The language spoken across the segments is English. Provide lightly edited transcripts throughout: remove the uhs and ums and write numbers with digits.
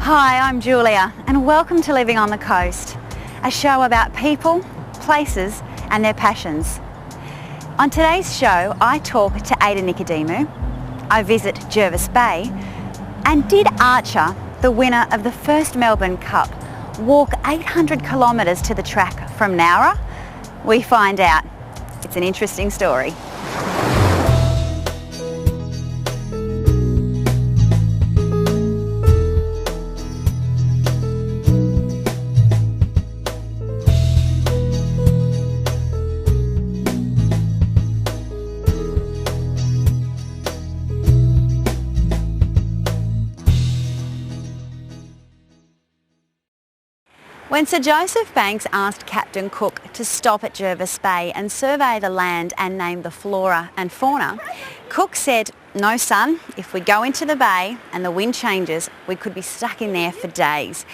Hi, I'm Julia and welcome to Living on the Coast, a show about people, places and their passions. On today's show I talk to Ada Nicodemu, I visit Jervis Bay, and did Archer, the winner of the first Melbourne Cup, walk 800 kilometres to the track from Nowra? We find out. It's an interesting story. When Sir Joseph Banks asked Captain Cook to stop at Jervis Bay and survey the land and name the flora and fauna, Cook said, "No son, if we go into the bay and the wind changes, we could be stuck in there for days."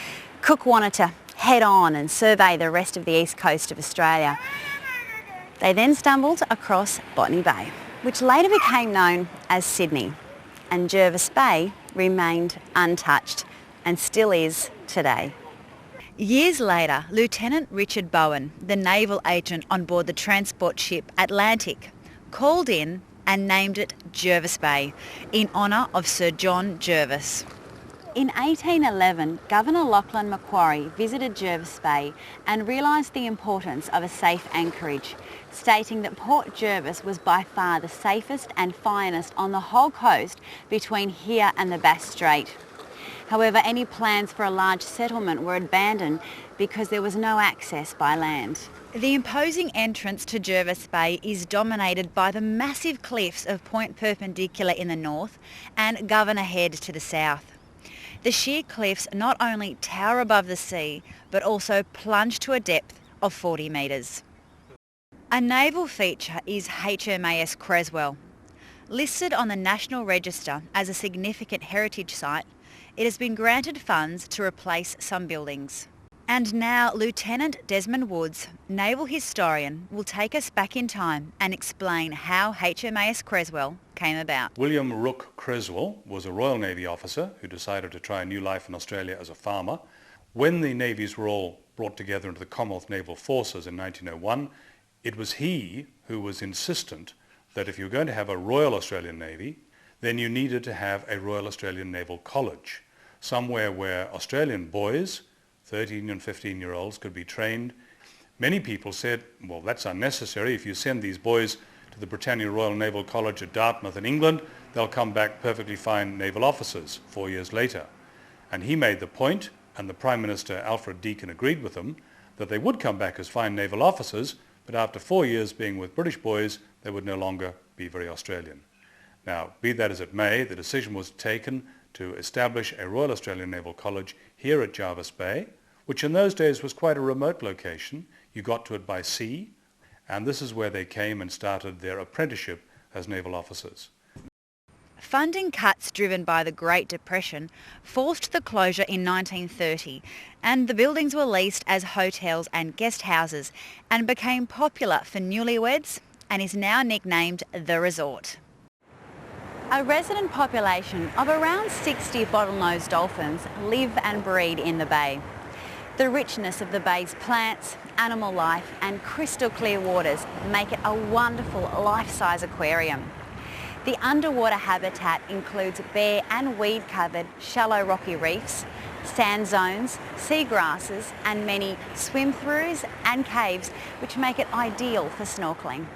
Cook wanted to head on and survey the rest of the east coast of Australia. They then stumbled across Botany Bay, which later became known as Sydney, and Jervis Bay remained untouched and still is today. Years later, Lieutenant Richard Bowen, the naval agent on board the transport ship Atlantic, called in and named it Jervis Bay in honour of Sir John Jervis. In 1811, Governor Lachlan Macquarie visited Jervis Bay and realised the importance of a safe anchorage, stating that Port Jervis was by far the safest and finest on the whole coast between here and the Bass Strait. However, any plans for a large settlement were abandoned because there was no access by land. The imposing entrance to Jervis Bay is dominated by the massive cliffs of Point Perpendicular in the north and Governor Head to the south. The sheer cliffs not only tower above the sea, but also plunge to a depth of 40 metres. A naval feature is HMAS Creswell. Listed on the National Register as a significant heritage site, it has been granted funds to replace some buildings. And now Lieutenant Desmond Woods, naval historian, will take us back in time and explain how HMAS Creswell came about. William Rooke Creswell was a Royal Navy officer who decided to try a new life in Australia as a farmer. When the navies were all brought together into the Commonwealth Naval Forces in 1901, it was he who was insistent that if you were going to have a Royal Australian Navy, then you needed to have a Royal Australian Naval College, somewhere where Australian boys, 13 and 15-year-olds, could be trained. Many people said, well, that's unnecessary. If you send these boys to the Britannia Royal Naval College at Dartmouth in England, they'll come back perfectly fine naval officers 4 years later. And he made the point, and the Prime Minister Alfred Deakin agreed with him, that they would come back as fine naval officers, but after 4 years being with British boys, they would no longer be very Australian. Now, be that as it may, the decision was taken to establish a Royal Australian Naval College here at Jervis Bay, which in those days was quite a remote location. You got to it by sea, and this is where they came and started their apprenticeship as naval officers. Funding cuts driven by the Great Depression forced the closure in 1930, and the buildings were leased as hotels and guest houses and became popular for newlyweds and is now nicknamed The Resort. A resident population of around 60 bottlenose dolphins live and breed in the bay. The richness of the bay's plants, animal life and crystal clear waters make it a wonderful life-size aquarium. The underwater habitat includes bare and weed-covered shallow rocky reefs, sand zones, seagrasses and many swim-throughs and caves which make it ideal for snorkelling.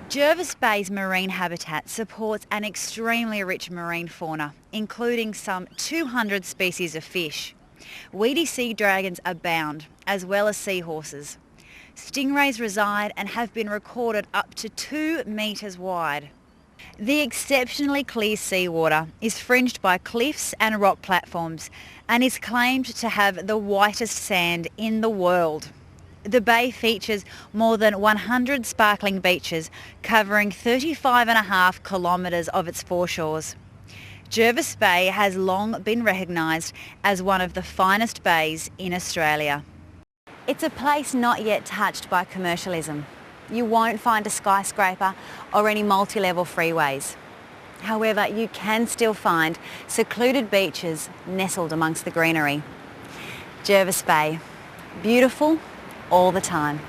Jervis Bay's marine habitat supports an extremely rich marine fauna, including some 200 species of fish. Weedy sea dragons abound, as well as seahorses. Stingrays reside and have been recorded up to 2 metres wide. The exceptionally clear seawater is fringed by cliffs and rock platforms and is claimed to have the whitest sand in the world. The bay features more than 100 sparkling beaches covering 35.5 kilometres of its foreshores. Jervis Bay has long been recognised as one of the finest bays in Australia. It's a place not yet touched by commercialism. You won't find a skyscraper or any multi-level freeways. However, you can still find secluded beaches nestled amongst the greenery. Jervis Bay, beautiful all the time.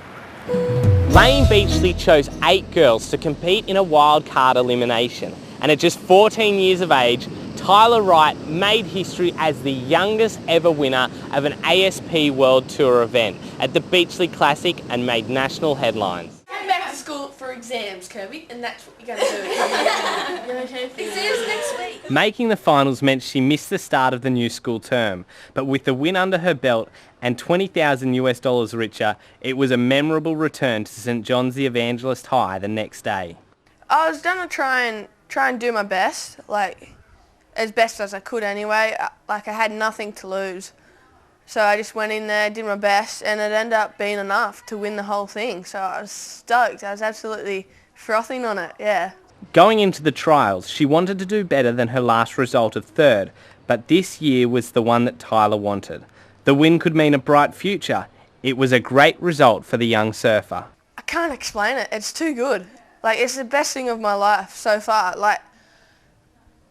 Lane Beachley chose 8 girls to compete in a wildcard elimination, and at just 14 years of age, Tyler Wright made history as the youngest ever winner of an ASP World Tour event at the Beachley Classic and made national headlines. I'm back to school for exams, Kirby, and that's what you're going to do. Exams next week. Making the finals meant she missed the start of the new school term, but with the win under her belt and $20,000 richer, it was a memorable return to St John's the Evangelist High the next day. I was going to try and do my best, like as best as I could anyway. Like I had nothing to lose. So I just went in there, did my best, and it ended up being enough to win the whole thing. So I was stoked. I was absolutely frothing on it, yeah. Going into the trials, she wanted to do better than her last result of 3rd, but this year was the one that Tyler wanted. The win could mean a bright future. It was a great result for the young surfer. I can't explain it. It's too good. Like, it's the best thing of my life so far. Like,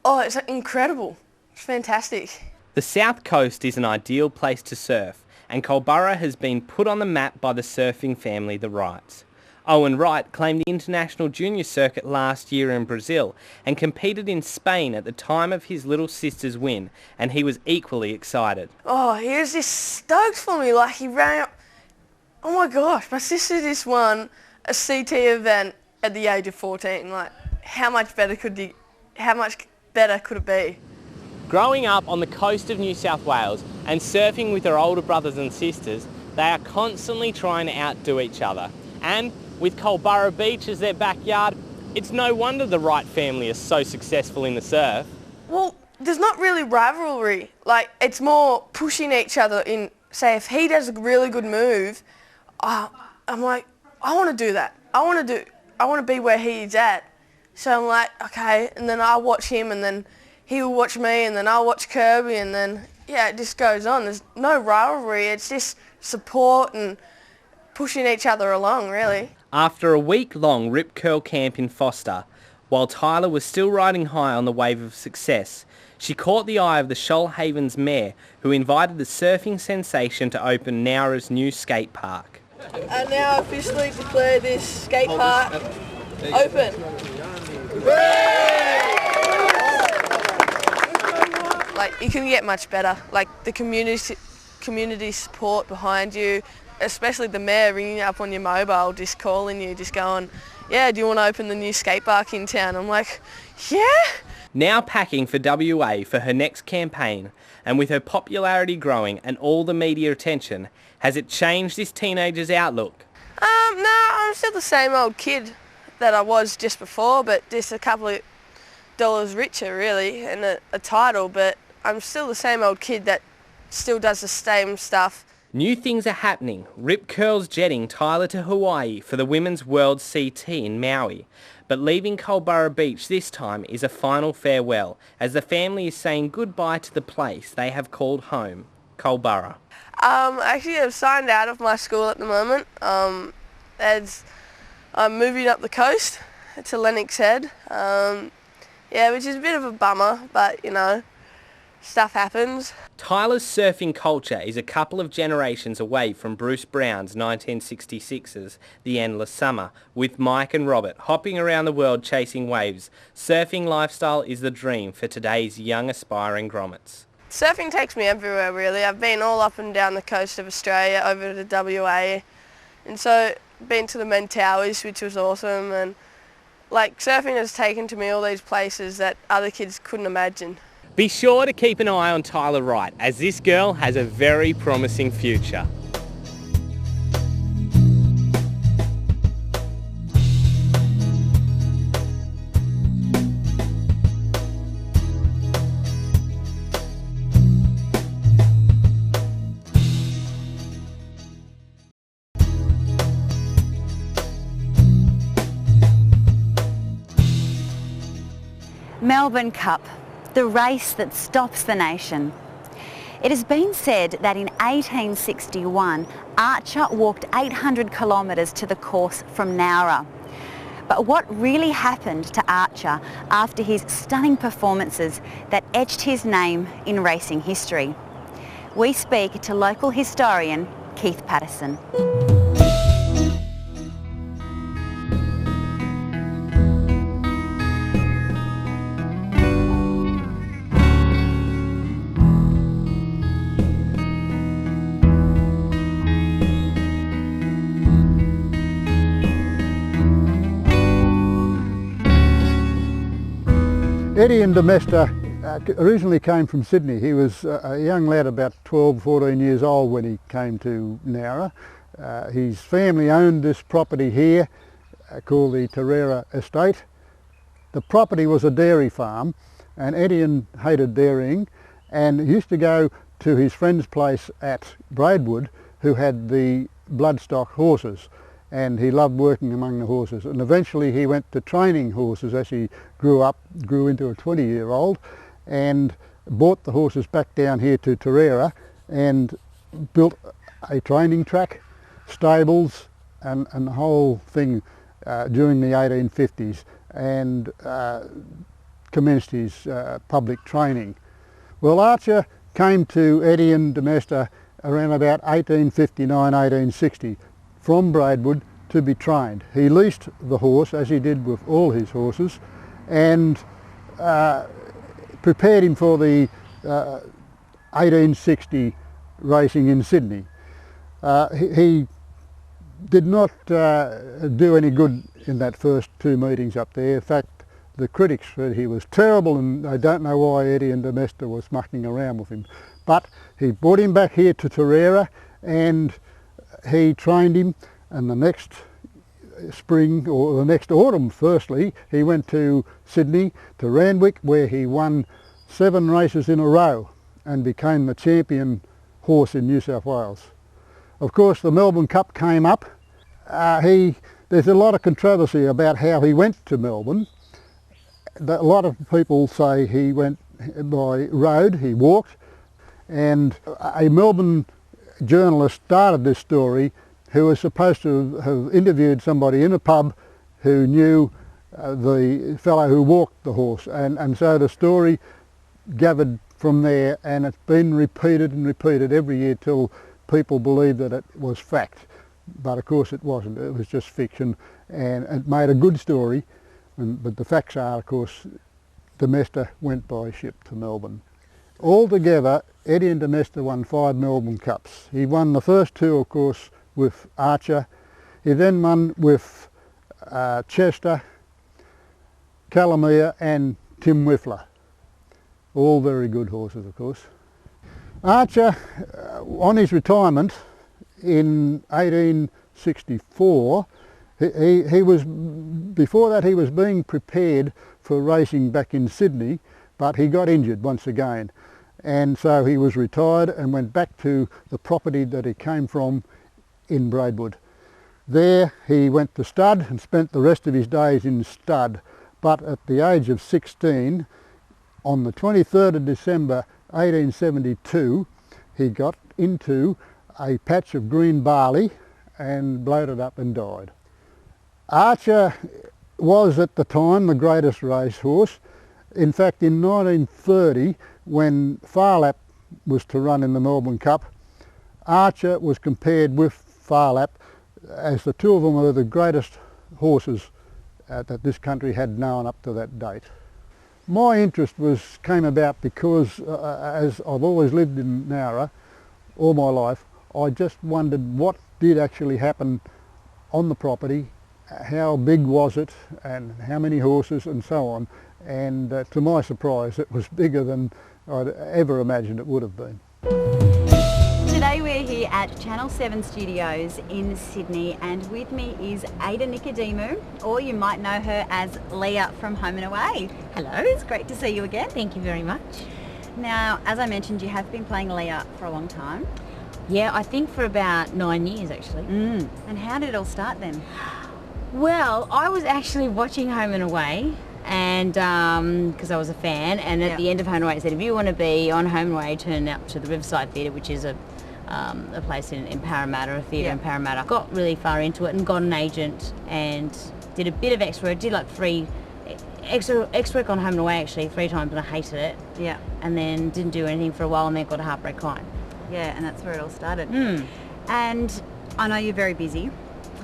oh, it's incredible. It's fantastic. The South Coast is an ideal place to surf, and Culburra has been put on the map by the surfing family, the Wrights. Owen Wright claimed the International Junior Circuit last year in Brazil and competed in Spain at the time of his little sister's win, and he was equally excited. Oh, he was just stoked for me. Like, he ran up. Oh my gosh, my sister just won a CT event at the age of 14. Like, how much better could it be? Growing up on the coast of New South Wales and surfing with her older brothers and sisters, they are constantly trying to outdo each other. And with Culburra Beach as their backyard, it's no wonder the Wright family is so successful in the surf. Well, there's not really rivalry. Like, it's more pushing each other in. Say, if he does a really good move, I'm like, I want to do that. I want to be where he's at. So I'm like, okay, and then I'll watch him, and then he'll watch me, and then I'll watch Kirby, and then, yeah, it just goes on. There's no rivalry. It's just support and pushing each other along, really. After a week-long rip curl camp in Foster, while Tyler was still riding high on the wave of success, she caught the eye of the Shoalhaven's mayor, who invited the surfing sensation to open Nowra's new skate park. I now officially declare this skate park open. Like, you can get much better. Like, the community support behind you, especially the mayor ringing you up on your mobile, just calling you, just going, yeah, do you want to open the new skate park in town? I'm like, yeah. Now packing for WA for her next campaign, and with her popularity growing and all the media attention, has it changed this teenager's outlook? No, I'm still the same old kid that I was just before, but just a couple of dollars richer, really, and a title, but I'm still the same old kid that still does the same stuff. New things are happening. Rip Curl's jetting Tyler to Hawaii for the Women's World CT in Maui. But leaving Culburra Beach this time is a final farewell, as the family is saying goodbye to the place they have called home, Culburra. Actually, I've signed out of my school at the moment, as I'm moving up the coast to Lennox Head. Yeah, which is a bit of a bummer, but, you know, stuff happens. Tyler's surfing culture is a couple of generations away from Bruce Brown's 1966's The Endless Summer, with Mike and Robert hopping around the world chasing waves. Surfing lifestyle is the dream for today's young aspiring grommets. Surfing takes me everywhere, really. I've been all up and down the coast of Australia, over to WA, and so been to the Mentawais, which was awesome, and like, surfing has taken to me all these places that other kids couldn't imagine. Be sure to keep an eye on Tyler Wright, as this girl has a very promising future. Melbourne Cup, the race that stops the nation. It has been said that in 1861, Archer walked 800 kilometres to the course from Nowra. But what really happened to Archer after his stunning performances that etched his name in racing history? We speak to local historian Keith Patterson. Eddie and Demester originally came from Sydney. He was a young lad, about 12, 14 years old when he came to Nowra. His family owned this property here called the Tarera Estate. The property was a dairy farm, and Eddie hated dairying and used to go to his friend's place at Braidwood who had the bloodstock horses, and he loved working among the horses. And eventually he went to training horses as he grew into a 20-year-old, and brought the horses back down here to Tarera and built a training track, stables and the whole thing during the 1850s, and commenced his public training. Well, Archer came to Eddie and Demester around about 1859, 1860 from Braidwood to be trained. He leased the horse, as he did with all his horses, and prepared him for the 1860 racing in Sydney. He did not do any good in that first two meetings up there. In fact, the critics said he was terrible, and I don't know why Eddie and Demester was mucking around with him. But he brought him back here to Tarera, and he trained him, and the next spring, or the next autumn firstly, he went to Sydney, to Randwick, where he won 7 races in a row and became the champion horse in New South Wales. Of course, the Melbourne Cup came up. There's a lot of controversy about how he went to Melbourne. A lot of people say he went by road, he walked, and a Melbourne journalist started this story who was supposed to have interviewed somebody in a pub who knew the fellow who walked the horse, and so the story gathered from there, and it's been repeated and repeated every year till people believe that it was fact. But of course it wasn't, it was just fiction, and it made a good story, but the facts are, of course, Demester went by ship to Melbourne. Altogether, Eddie and Demester won 5 Melbourne Cups. He won the first 2, of course, with Archer. He then won with Chester, Calamia and Tim Whiffler. All very good horses, of course. Archer, on his retirement in 1864, he was, before that he was being prepared for racing back in Sydney, but he got injured once again, and so he was retired and went back to the property that he came from in Braidwood. There he went to stud and spent the rest of his days in stud, but at the age of 16, on the 23rd of December 1872, he got into a patch of green barley and bloated up and died. Archer was at the time the greatest racehorse. In fact, in 1930, when Farlap was to run in the Melbourne Cup, Archer was compared with Farlap as the two of them were the greatest horses that this country had known up to that date. My interest came about because as I've always lived in Nowra all my life, I just wondered what did actually happen on the property, how big was it, and how many horses and so on, and to my surprise it was bigger than I'd ever imagined it would have been. Today we're here at Channel 7 Studios in Sydney, and with me is Ada Nicodemu, or you might know her as Leah from Home and Away. Hello, it's great to see you again. Thank you very much. Now, as I mentioned, you have been playing Leah for a long time. Yeah, I think for about 9 years actually. And how did it all start then? Well, I was actually watching Home and Away, and because I was a fan, and at the end of Home and Away it said, if you want to be on Home and Away, turn up to the Riverside Theatre, which is a place in Parramatta, a theatre in Parramatta. Got really far into it and got an agent and did a bit of extra work, did like extra work on home and away actually 3 times, and I hated it. Yeah. And then didn't do anything for a while, and then got a heartbreak client. Yeah, and that's where it all started. And I know you're very busy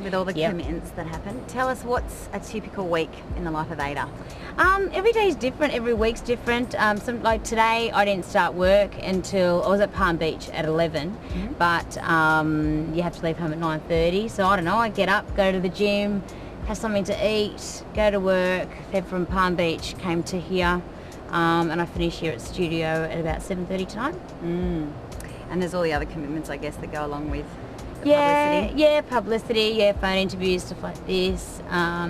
with all the commitments that happen. Tell us, what's a typical week in the life of Ada? Every day is different, every week's different. Like today I didn't start work until I was at Palm Beach at 11, but you have to leave home at 9:30. So I don't know, I get up, go to the gym, have something to eat, go to work, head from Palm Beach, came to here, and I finish here at studio at about 7:30 tonight. And there's all the other commitments, I guess, that go along with the publicity, phone interviews, stuff like this,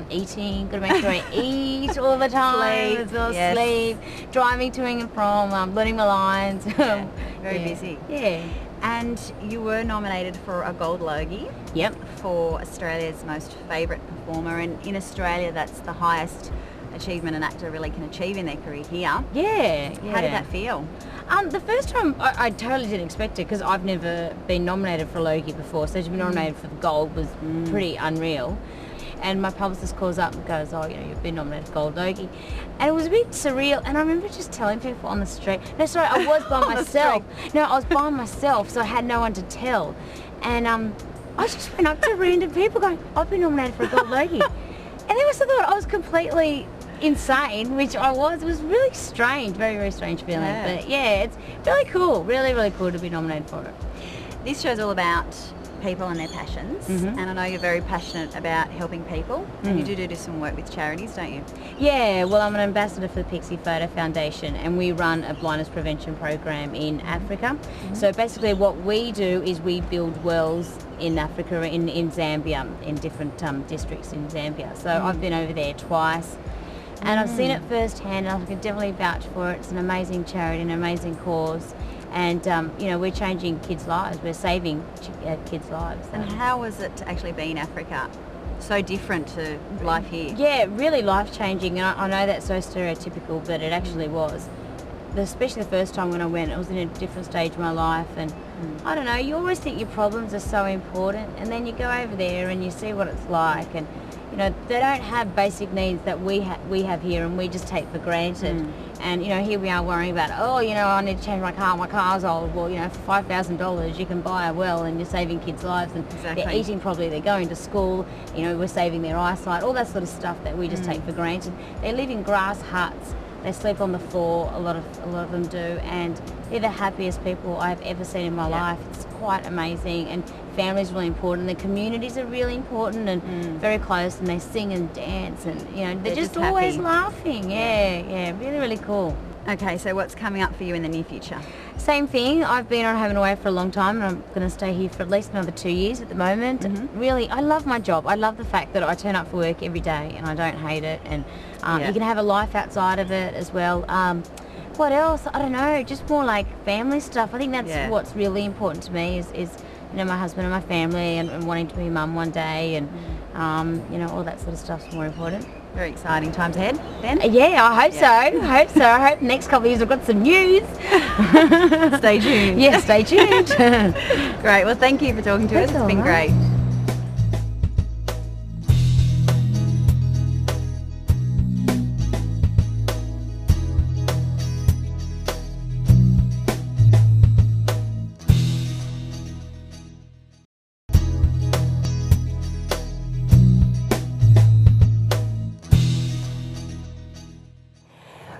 eating, gotta make sure I eat all the time, Sleep, as well, yes. sleep, driving to and from, learning my lines. Very busy. Yeah. And you were nominated for a Gold Logie. Yep. For Australia's most favourite performer, and in Australia that's the highest achievement an actor really can achieve in their career here. Yeah. How did that feel? The first time I totally didn't expect it, because I've never been nominated for a Logie before, so to be nominated for the Gold was pretty unreal. And my publicist calls up and goes, oh, you've been nominated for Gold Logie. And it was a bit surreal, and I remember just telling people on the street, no, sorry, I was by myself. No, I was by myself, so I had no one to tell. And I just went up to random people going, I've been nominated for a Gold Logie. And they must have thought I was completely insane, which I was. It was really strange, very, very strange feeling. Yeah. But yeah, it's really cool, really, really cool to be nominated for it. This show's all about people and their passions, and I know you're very passionate about helping people, and you do some work with charities, don't you? Yeah, well, I'm an ambassador for the Pixie Photo Foundation, and we run a blindness prevention program in Africa. So basically what we do is we build wells in Africa, in Zambia, in different districts in Zambia. So I've been over there twice, and I've seen it firsthand, and I can definitely vouch for it. It's an amazing charity, an amazing cause. And, we're changing kids' lives. We're saving kids' lives. And how was it to actually be in Africa? So different to life here. Yeah, really life-changing. And I know that's so stereotypical, but it actually was. Especially the first time when I went, I was in a different stage of my life. And I don't know, you always think your problems are so important. And then you go over there and you see what it's like. And, they don't have basic needs that we have here, and we just take for granted. And, here we are worrying about, I need to change my car's old. Well, for $5,000 you can buy a well, and you're saving kids' lives, and they're eating properly, they're going to school, we're saving their eyesight, all that sort of stuff that we just take for granted. They live in grass huts, they sleep on the floor, a lot of them do, and they're the happiest people I've ever seen in my life. It's quite amazing, and family's really important, the communities are really important and very close, and they sing and dance, and they're just always laughing. Yeah, really, really cool. Okay, so what's coming up for you in the near future? Same thing. I've been on home and away for a long time, and I'm going to stay here for at least another 2 years at the moment. Really, I love my job. I love the fact that I turn up for work every day and I don't hate it, and you can have a life outside of it as well. What else? I don't know, just more like family stuff. I think that's what's really important to me is my husband and my family, and wanting to be mum one day, and all that sort of stuff's more important. Very exciting times ahead, then? Yeah, I hope so. I hope the next couple of years I've got some news. Stay tuned. Yeah, stay tuned. Great. Well, thank you for talking to us. It's been great.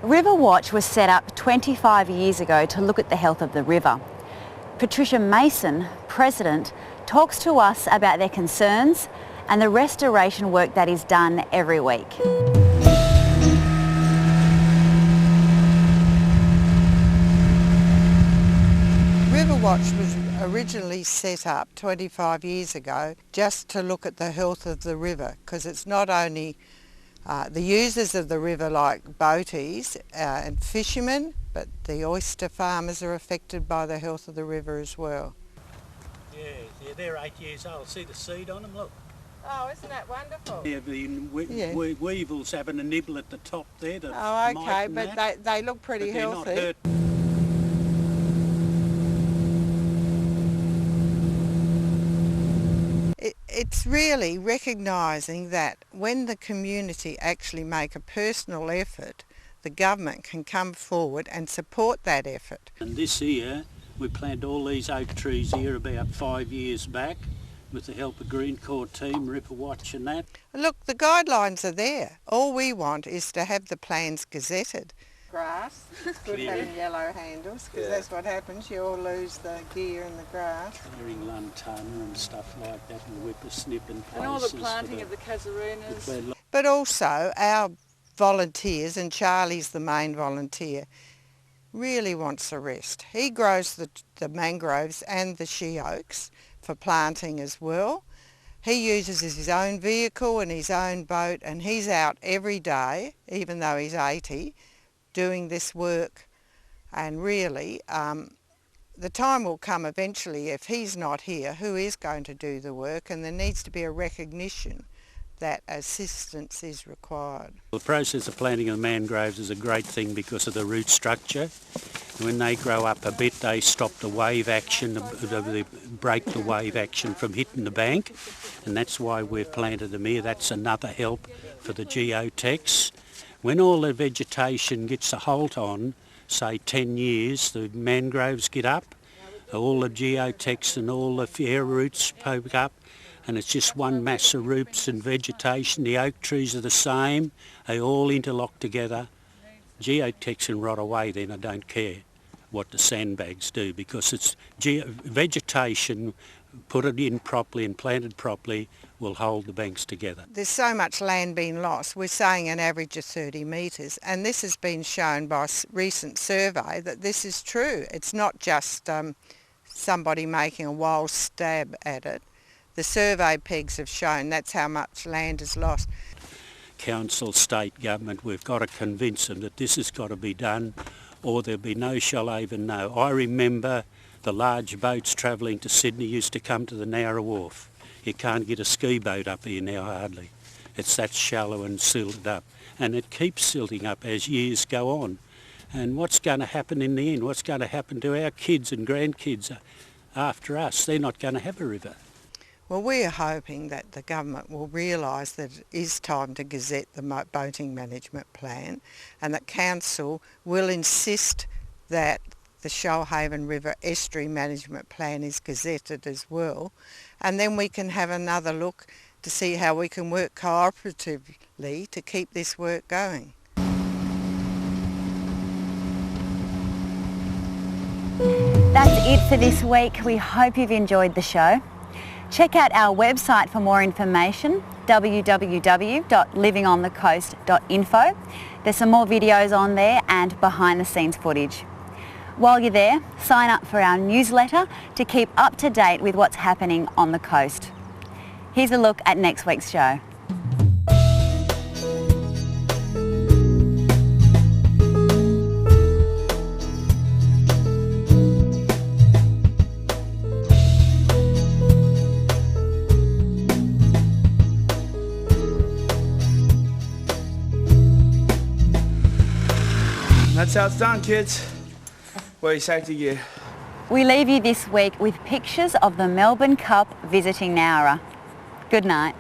River Watch was set up 25 years ago to look at the health of the river. Patricia Mason, President, talks to us about their concerns and the restoration work that is done every week. River Watch was originally set up 25 years ago just to look at the health of the river, because it's not only the users of the river like boaties and fishermen, but the oyster farmers are affected by the health of the river as well. Yeah, they're 8 years old. See the seed on them, look. Oh, isn't that wonderful? Yeah, the weevils having a nibble at the top there. Oh, okay, but they look pretty healthy. Not hurt. It's really recognising that when the community actually make a personal effort, the government can come forward and support that effort. And this year we planted all these oak trees here about 5 years back with the help of Green Corps team, River Watch and that. Look, the guidelines are there. All we want is to have the plans gazetted. Grass, it's good having yellow handles because that's what happens, you all lose the gear in the grass. Clearing lantana and stuff like that and whippersnip and places. And all the planting of the casuarinas. But also our volunteers, and Charlie's the main volunteer, really wants a rest. He grows the mangroves and the she oaks for planting as well. He uses his own vehicle and his own boat, and he's out every day, even though he's 80, doing this work. And really, the time will come eventually, if he's not here, who is going to do the work, and there needs to be a recognition that assistance is required. The process of planting of the mangroves is a great thing because of the root structure. When they grow up a bit, they stop the wave action, they break the wave action from hitting the bank, and that's why we've planted them here. That's another help for the geotechs. When all the vegetation gets a halt on, say 10 years, the mangroves get up, all the geotechs and all the fair roots poke up, and it's just one mass of roots and vegetation. The oak trees are the same, they all interlock together. Geotechs can rot away then, I don't care what the sandbags do, because it's vegetation, put it in properly and planted properly, will hold the banks together. There's so much land being lost. We're saying an average of 30 metres, and this has been shown by a recent survey that this is true. It's not just somebody making a wild stab at it. The survey pegs have shown that's how much land is lost. Council, state government, we've got to convince them that this has got to be done, or there'll be no Shoalhaven no. I remember the large boats travelling to Sydney used to come to the Nowra Wharf. You can't get a ski boat up here now hardly. It's that shallow and silted up. And it keeps silting up as years go on. And what's going to happen in the end? What's going to happen to our kids and grandkids after us? They're not going to have a river. Well, we're hoping that the government will realise that it is time to gazette the boating management plan, and that council will insist that the Shoalhaven River Estuary Management Plan is gazetted as well, and then we can have another look to see how we can work cooperatively to keep this work going. That's it for this week. We hope you've enjoyed the show. Check out our website for more information, www.livingonthecoast.info. There's some more videos on there and behind the scenes footage. While you're there, sign up for our newsletter to keep up to date with what's happening on the coast. Here's a look at next week's show. That's how it's done, kids. Wear your safety gear. We leave you this week with pictures of the Melbourne Cup visiting Nowra. Good night.